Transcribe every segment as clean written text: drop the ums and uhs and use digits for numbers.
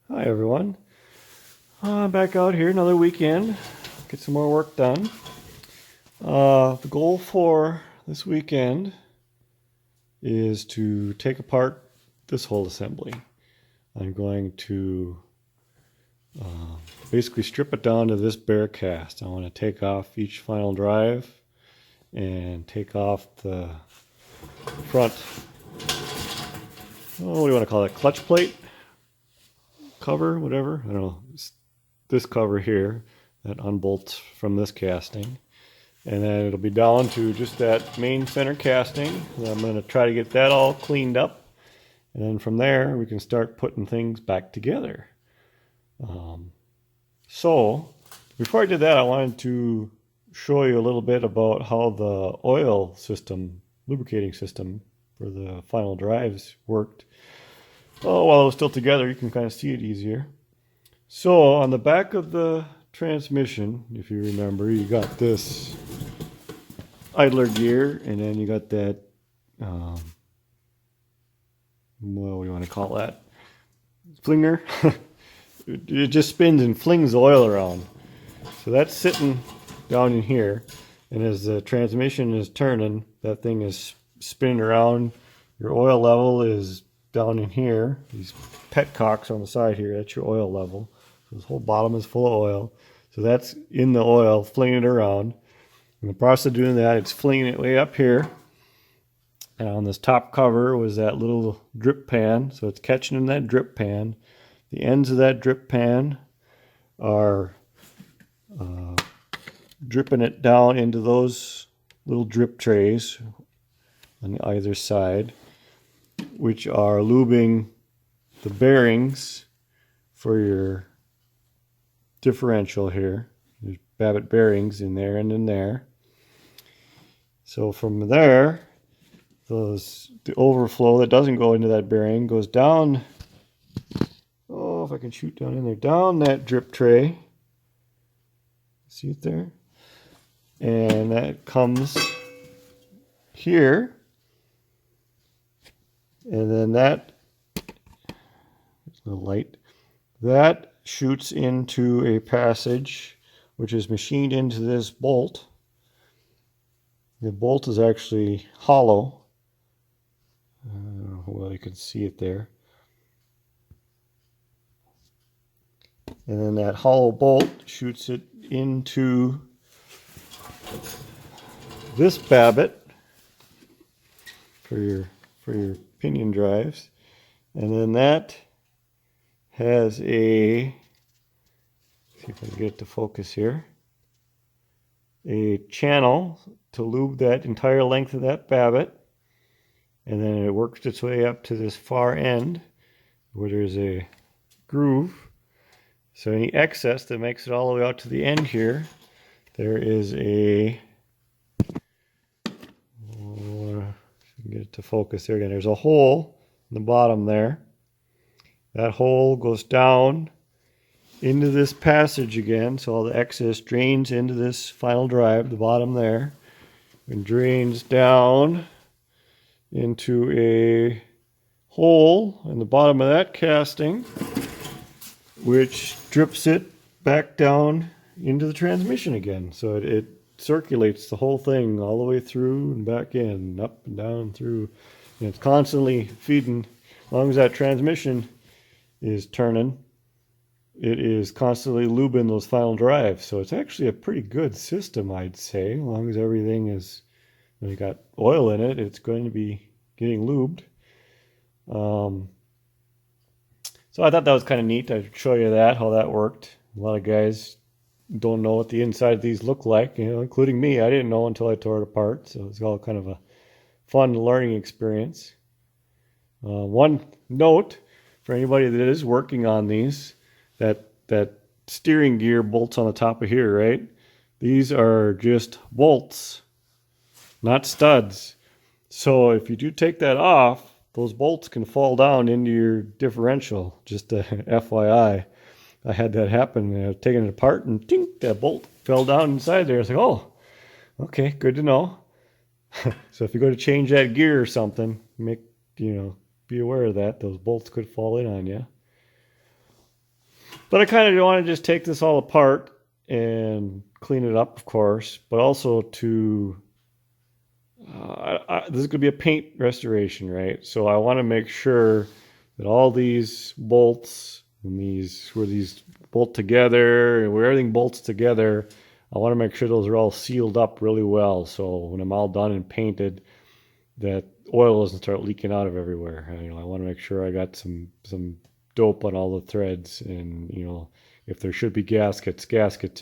Hi everyone. Back out here another weekend. Get some more work done. The goal for this weekend is to take apart this whole assembly. I'm going to basically strip it down to this bare cast. I want to take off each final drive and take off the front, what do you want to call it, clutch plate? Cover, whatever, I don't know, this cover here that unbolts from this casting, and then it'll be down to just that main center casting. And I'm going to try to get that all cleaned up, and then from there we can start putting things back together. So before I did that, I wanted to show you a little bit about how the oil system, lubricating system for the final drives worked. While it was still together, you can kind of see it easier. So on the back of the transmission, if you remember, you got this idler gear, and then you got that, what do you want to call that? Flinger. It just spins and flings the oil around. So that's sitting down in here, and as the transmission is turning, that thing is spinning around. Your oil level is down in here. These petcocks on the side here, that's your oil level. So this whole bottom is full of oil. So that's in the oil, flinging it around. In the process of doing that, it's flinging it way up here. And on this top cover was that little drip pan. So it's catching in that drip pan. The ends of that drip pan are dripping it down into those little drip trays on either side, which are lubing the bearings for your differential here. There's Babbitt bearings in there and in there. So from there, the overflow that doesn't go into that bearing goes down, if I can shoot down in there, down that drip tray. See it there? And that comes here. And then that, there's no light, that shoots into a passage which is machined into this bolt. The bolt is actually hollow. I don't know how well you can see it there. And then that hollow bolt shoots it into this Babbitt for your pinion drives. And then that has see if I can get it to focus here, a channel to lube that entire length of that Babbitt. And then it works its way up to this far end where there's a groove. So any excess that makes it all the way out to the end here, there is a, get it to focus there again, there's a hole in the bottom there. That hole goes down into this passage again, so all the excess drains into this final drive, the bottom there, and drains down into a hole in the bottom of that casting, which drips it back down into the transmission again. So it circulates the whole thing all the way through and back in, up and down through. And it's constantly feeding, as long as that transmission is turning, it is constantly lubing those final drives. So it's actually a pretty good system, I'd say. As long as everything is, when you got oil in it, it's going to be getting lubed. So I thought that was kind of neat. I'd show you that, how that worked. A lot of guys don't know what the inside of these look like, including me. I didn't know until I tore it apart. So it's all kind of a fun learning experience. One note for anybody that is working on these, that steering gear bolts on the top of here, right? These are just bolts, not studs. So if you do take that off, those bolts can fall down into your differential. Just a FYI. I had that happen. I was taking it apart and tink, that bolt fell down inside there. I was like, oh, okay, good to know. So if you go to change that gear or something, be aware of that. Those bolts could fall in on you. But I kind of want to just take this all apart and clean it up, of course, but also to this is going to be a paint restoration, right? So I want to make sure that all these bolts and where these bolt together and where everything bolts together, I want to make sure those are all sealed up really well. So when I'm all done and painted, that oil doesn't start leaking out of everywhere. I want to make sure I got some dope on all the threads, and if there should be gaskets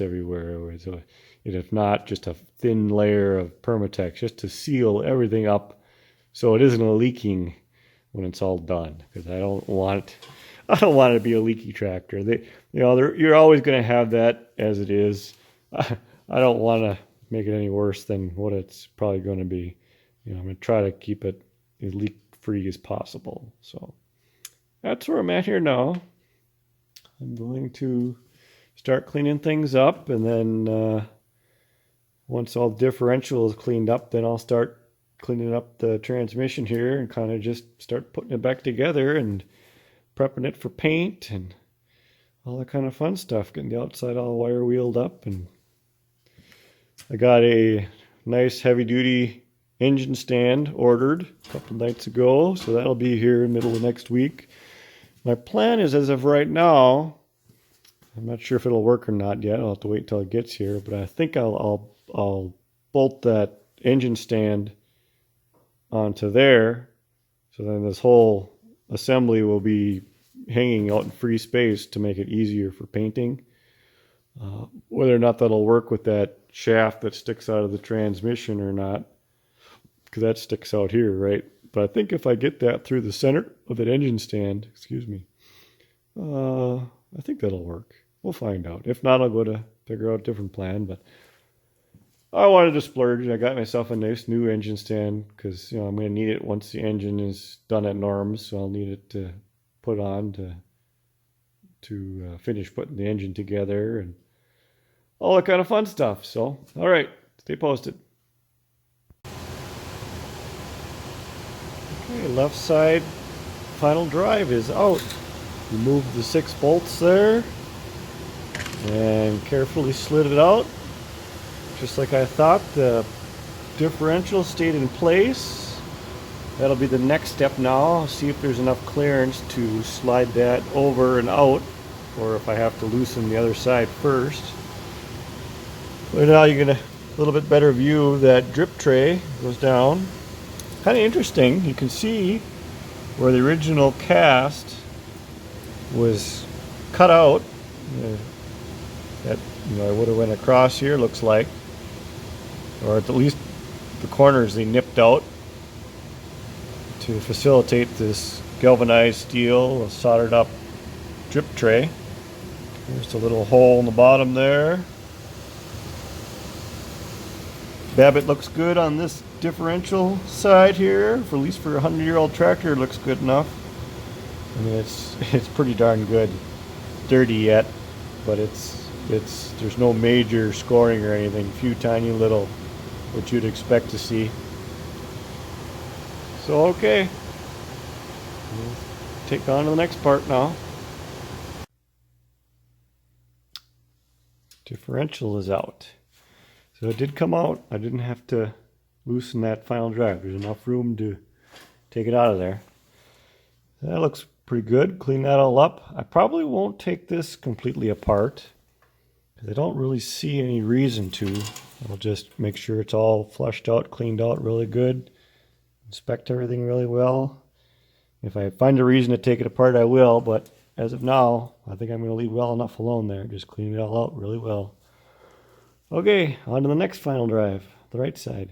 everywhere. So, and if not, just a thin layer of Permatex just to seal everything up so it isn't leaking when it's all done. Because I don't want it to be a leaky tractor. You're always going to have that as it is. I don't want to make it any worse than what it's probably going to be. I'm going to try to keep it as leak-free as possible. So that's where I'm at here now. I'm going to start cleaning things up, and then once all the differential is cleaned up, then I'll start cleaning up the transmission here and kind of just start putting it back together and prepping it for paint and all that kind of fun stuff, getting the outside all wire wheeled up. And I got a nice heavy-duty engine stand ordered a couple nights ago, so that'll be here in the middle of next week. My plan is, as of right now, I'm not sure if it'll work or not yet. I'll have to wait till it gets here, but I think I'll bolt that engine stand onto there, so then this whole assembly will be hanging out in free space to make it easier for painting. Whether or not that'll work with that shaft that sticks out of the transmission or not, because that sticks out here, right? But I think if I get that through the center of that engine stand, I think that'll work. We'll find out. If not, I'll go to figure out a different plan. But I wanted to splurge. I got myself a nice new engine stand because I'm going to need it once the engine is done at norms. So I'll need it to put on to finish putting the engine together and all that kind of fun stuff. So, all right, stay posted. Okay, left side final drive is out. Remove the 6 bolts there and carefully slid it out. Just like I thought, the differential stayed in place. That'll be the next step now. I'll see if there's enough clearance to slide that over and out, or if I have to loosen the other side first. But now you get a little bit better view of that drip tray. Goes down. Kind of interesting. You can see where the original cast was cut out. That I would have went across here, looks like, or at least the corners they nipped out to facilitate this galvanized steel, soldered up drip tray. There's a little hole in the bottom there. Babbitt looks good on this differential side here. For at least for a 100-year-old tractor, it looks good enough. I mean, it's pretty darn good. Dirty yet, but there's no major scoring or anything. A few tiny little, what you'd expect to see. So okay, we'll take on to the next part now. Differential is out. So it did come out. I didn't have to loosen that final drive. There's enough room to take it out of there. That looks pretty good. Clean that all up. I probably won't take this completely apart because I don't really see any reason to. I'll just make sure it's all flushed out, cleaned out really good. Inspect everything really well. If I find a reason to take it apart, I will, but as of now, I think I'm going to leave well enough alone there. Just clean it all out really well. Okay, on to the next final drive, the right side.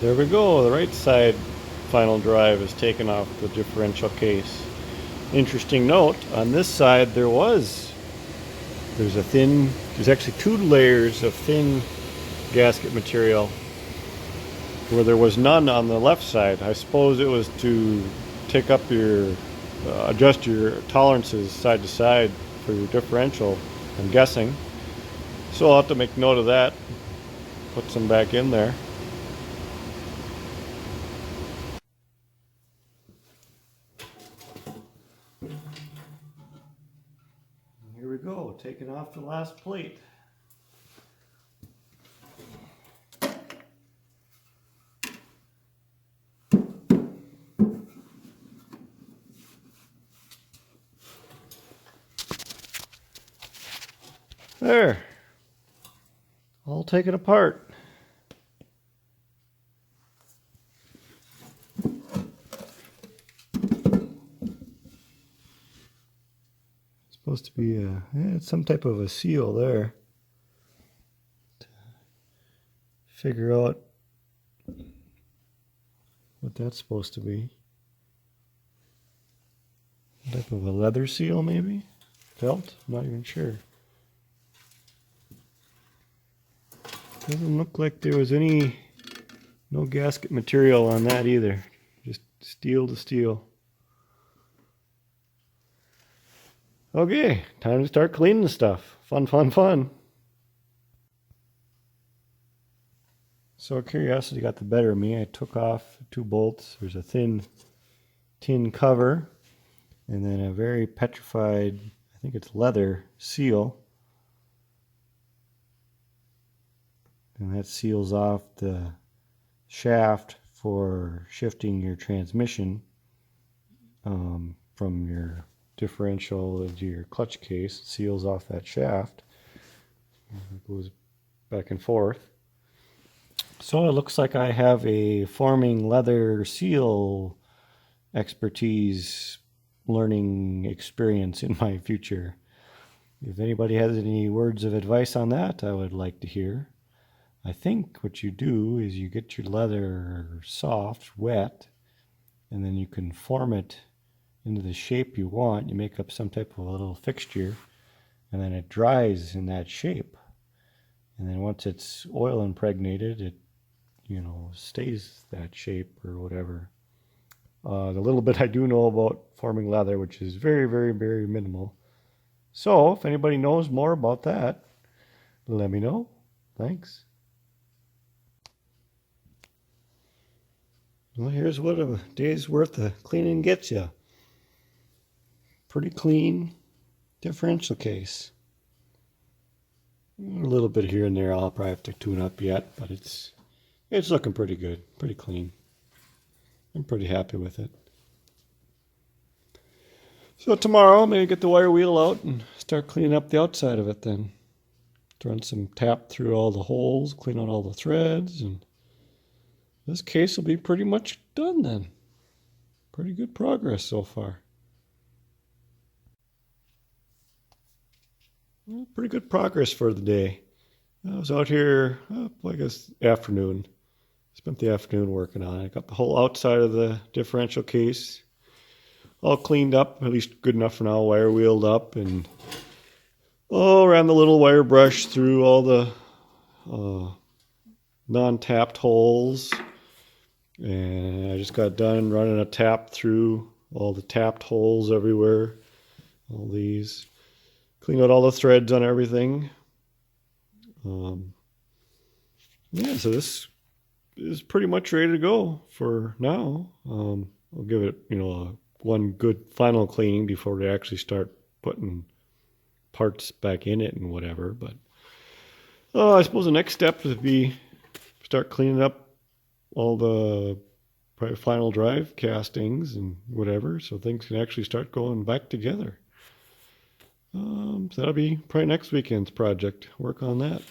There we go, the right side final drive is taken off the differential case. Interesting note, on this side there's actually 2 layers of thin gasket material where there was none on the left side. I suppose it was to take up adjust your tolerances side to side for your differential, I'm guessing. So I'll have to make note of that, put some back in there. taking off the last plate. There, all taken apart. Supposed to be it's some type of a seal there. To figure out what that's supposed to be. Some type of a leather seal, maybe? Felt? I'm not even sure. Doesn't look like there was no gasket material on that either. Just steel to steel. Okay, time to start cleaning the stuff. Fun, fun, fun. So curiosity got the better of me. I took off 2 bolts. There's a thin tin cover and then a very petrified, I think it's leather, seal. And that seals off the shaft for shifting your transmission from your differential into your clutch case. It seals off that shaft. It goes back and forth. So it looks like I have a forming leather seal expertise learning experience in my future. If anybody has any words of advice on that, I would like to hear. I think what you do is you get your leather soft, wet, and then you can form it into the shape you want. You make up some type of a little fixture, and then it dries in that shape. And then once it's oil impregnated, it stays that shape or whatever. The little bit I do know about forming leather, which is very, very, very minimal. So if anybody knows more about that, let me know. Thanks. Well, here's what a day's worth of cleaning gets you. Pretty clean differential case. A little bit here and there I'll probably have to tune up yet, but it's looking pretty good, pretty clean. I'm pretty happy with it. So tomorrow maybe get the wire wheel out and start cleaning up the outside of it then. Run some tap through all the holes, clean out all the threads, and this case will be pretty much done then. Pretty good progress so far. Well, pretty good progress for the day. I was out here, I guess, afternoon. Spent the afternoon working on it. I got the whole outside of the differential case all cleaned up, at least good enough for now, wire wheeled up, and ran the little wire brush through all the non-tapped holes. And I just got done running a tap through all the tapped holes everywhere. All these. Clean out all the threads on everything. Yeah, so this is pretty much ready to go for now. I'll give it, one good final cleaning before we actually start putting parts back in it and whatever. But I suppose the next step would be start cleaning up all the probably final drive castings and whatever, so things can actually start going back together. So that'll be probably next weekend's project. Work on that.